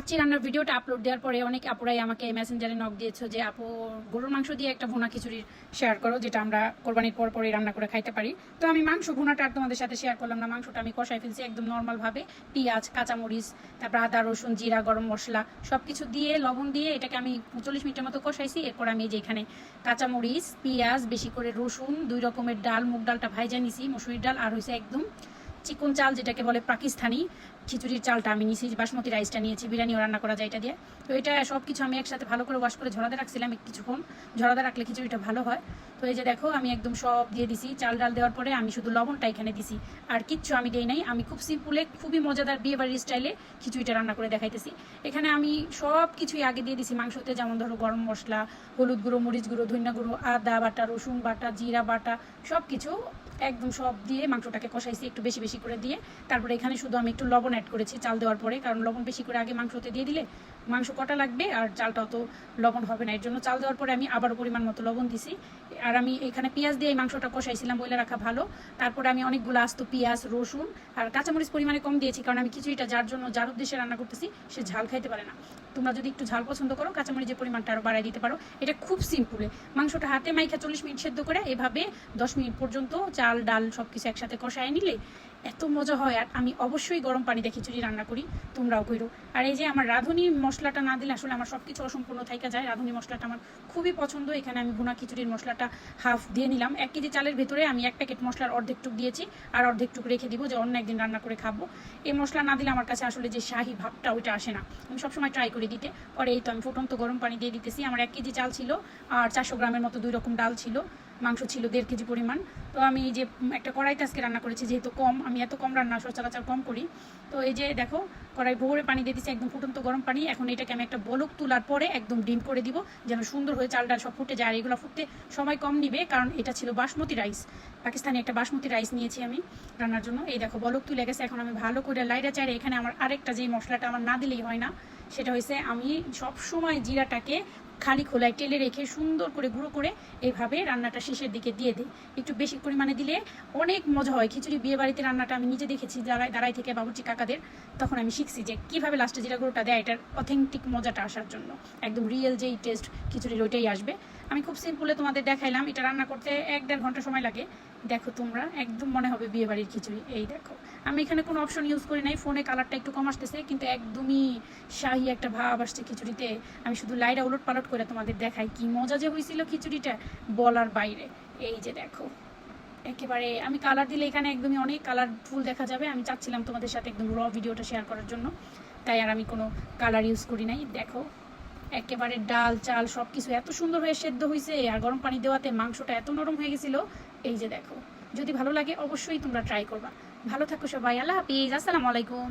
কাচ্চি রান্নার ভিডিওটা আপলোড দেওয়ার পরে অনেক আপুরাই আমাকে মেসেঞ্জারে নক দিয়েছো যে আপু গরুর মাংস দিয়ে একটা ভুনা খিচুড়ি শেয়ার করো, যেটা আমরা কোরবানির পরে রান্না করে খাইতে পারি। তো আমি মাংস ভুনাটা আর তোমাদের সাথে শেয়ার করলাম না। মাংসটা আমি কষাই ফেলছি একদম নর্মালভাবে, পেঁয়াজ, কাঁচামরিচ, তারপর আদা, রসুন, জিরা, গরম মশলা সব কিছু দিয়ে, লবণ দিয়ে এটাকে আমি 40 মিনিটের মতো কষাইছি। এরপর আমি যেখানে কাঁচামরিচ, পেঁয়াজ, বেশি করে রসুন, 2 রকমের ডাল, মুগ ডালটা ভাইজা নিছি, মসুরির ডাল, আর হয়েছে একদম চিকন চাল যেটাকে বলে পাকিস্তানি খিচুড়ির চালটা আমি নিয়েছি, বাসমতি রাইসটা নিয়েছি, বিরিয়ানিও রান্না করা যায় এটা দিয়ে। তো এটা সব কিছু আমি একসাথে ভালো করে ওয়াশ করে ঝরাতে রাখছিলাম কিছুক্ষণ, ঝরাতে রাখলে খিচুড়িটা ভালো হয়। তো এই যে দেখো আমি একদম সব দিয়ে দিছি। চাল ডাল দেওয়ার পরে আমি শুধু লবণটা এখানে দিছি, আর কিচ্ছু আমি দেই নাই। আমি খুব সিম্পলে, খুবই মজাদার বিয়েবাড়ির স্টাইলে খিচুড়িটা রান্না করে দেখাইতেছি। এখানে আমি সব কিছুই আগে দিয়ে দিছি মাংসতে, যেমন ধরো গরম মশলা, হলুদ গুঁড়ো, মরিচ গুঁড়ো, ধনিয়া গুঁড়ো, আদা বাটা, রসুন বাটা, জিরা বাটা, সব কিছু একদম সব দিয়ে মাংসটাকে কষাইছি একটু বেশি বেশি করে দিয়ে। তারপরে এখানে শুধু আমি একটু লবণ অ্যাড করেছি চাল দেওয়ার পরে, কারণ লবণ বেশি করে আগে মাংসতে দিয়ে দিলে মাংস কটা লাগবে আর চালটাও তো লবণ হবে না, এর জন্য চাল দেওয়ার পরে আমি আবারও পরিমাণ মতো লবণ দিছি। আর আমি এখানে পেঁয়াজ দিয়ে এই মাংসটা কষাইছিলাম, বলে রাখা ভালো। তারপরে আমি অনেকগুলো আস্ত পেঁয়াজ, রসুন আর কাঁচামরিচ পরিমাণে কম দিয়েছি, কারণ আমি খিচুড়িটা যার উদ্দেশ্যে রান্না করতেছি সে ঝাল খাইতে পারে না। তোমরা যদি একটু ঝাল পছন্দ করো কাঁচামরিচের পরিমাণটা আরও বাড়াই দিতে পারো। এটা খুব সিম্পলে মাংসটা হাতে মাইখা 40 মিনিট সেদ্ধ করে এভাবে 10 মিনিট পর্যন্ত চাল ডাল সব কিছু একসাথে কষায় নিলে এত মজা হয়। আর আমি অবশ্যই গরম পানি দিয়ে খিচুড়ি রান্না করি, তোমরাও করো। আর এই যে আমার রাঁধুনি মশলাটা না দিলে আসলে আমার সব কিছু অসম্পূর্ণ থাইকা যায়। রাঁধুনি মশলাটা আমার খুবই পছন্দ। এখানে আমি ভুনা খিচুড়ির মশলাটা হাফ দিয়ে নিলাম। 1 কেজি চালের ভেতরে আমি 1 প্যাকেট মশলার অর্ধেক টুক দিয়েছি, আর অর্ধেক টুক রেখে দিব যে অন্য একদিন রান্না করে খাবো। এই মশলা না দিলে আমার কাছে আসলে যে শাহি ভাবটা ওইটা আসে না। আমি সবসময় ট্রাই করে দিতে। পরে এই তো আমি ফুটন্ত গরম পানি দিয়ে দিতেছি। আমার 1 কেজি চাল ছিল আর 400 গ্রামের মতো 2 রকম ডাল ছিল, মাংস ছিল 1.5 কেজি পরিমাণ। তো আমি যে একটা কড়াইতে আজকে রান্না করেছি, যেহেতু কম, আমি এত কম রান্না সচরাচর কম করি। তো এই যে দেখো কড়াই ভরে পানি দিয়ে দিচ্ছি, একদম ফুটন্ত গরম পানি। এখন এটাকে আমি একটা বলক তোলার পরে একদম ডিম করে দিব, যেন সুন্দর হয়ে চাল ডাল সব ফুটে যায়। আর এগুলো ফুটতে সময় কম নিবে, কারণ এটা ছিল বাসমতি রাইস, পাকিস্তানি একটা বাসমতি রাইস নিয়েছি আমি রান্নার জন্য। এই দেখো বলক তুলে গেছে। এখন আমি ভালো করে লাইড়া চাইরে এখানে আমার আরেকটা যেই মশলাটা আমার না দিলেই হয় না, সেটা হয়েছে আমি সবসময় জিরাটাকে খালি খোলায় টেলে রেখে সুন্দর করে গুঁড়ো করে এইভাবে রান্নাটা শেষের দিকে দিয়ে দিই। একটু বেশি পরিমাণে দিলে অনেক মজা হয় খিচুড়ি। বিয়ে বাড়িতে রান্নাটা আমি নিজে দেখেছি দাঁড়াই থেকে বাবুর্চি কাকাদের, তখন আমি শিখছি যে কীভাবে লাস্টে জিরা গুঁড়োটা দেয় এটার অথেন্টিক মজাটা আসার জন্য, একদম রিয়েল যেই টেস্ট খিচুড়ির ওইটাই আসবে। আমি খুব সিম্পলে তোমাদের দেখাইলাম। এটা রান্না করতে 1-1.5 ঘন্টা সময় লাগে। দেখো তোমরা একদম মনে হবে বিয়ে বাড়ির খিচুড়ি। এই দেখো আমি এখানে কোনো অপশন ইউজ করি নাই, ফোনে কালারটা একটু কম আসতেছে কিন্তু একদমই শাহি একটা ভাব আসছে খিচুড়িতে। আমি শুধু লাইটা উলট পালট করে তোমাদের দেখাই কি মজা যে হয়েছিল খিচুড়িটা, বলার বাইরে। এই যে দেখো একেবারে আমি কালার দিলে এখানে একদমই অনেক কালারফুল দেখা যাবে। আমি চাচ্ছিলাম তোমাদের সাথে একদম র ভিডিওটা শেয়ার করার জন্য, তাই আর আমি কোনো কালার ইউজ করি নাই। দেখো একেবারে ডাল চাল সব কিছু এত সুন্দর হয়ে সেদ্ধ হয়েছে, আর গরম পানি দেওয়াতে মাংসটা এত নরম হয়ে গেছিলো। এই যে দেখো, যদি ভালো লাগে অবশ্যই তোমরা ট্রাই করবা। ভালো থাকো সবাই, আল্লাহ হাফিজ, আসসালামু আলাইকুম।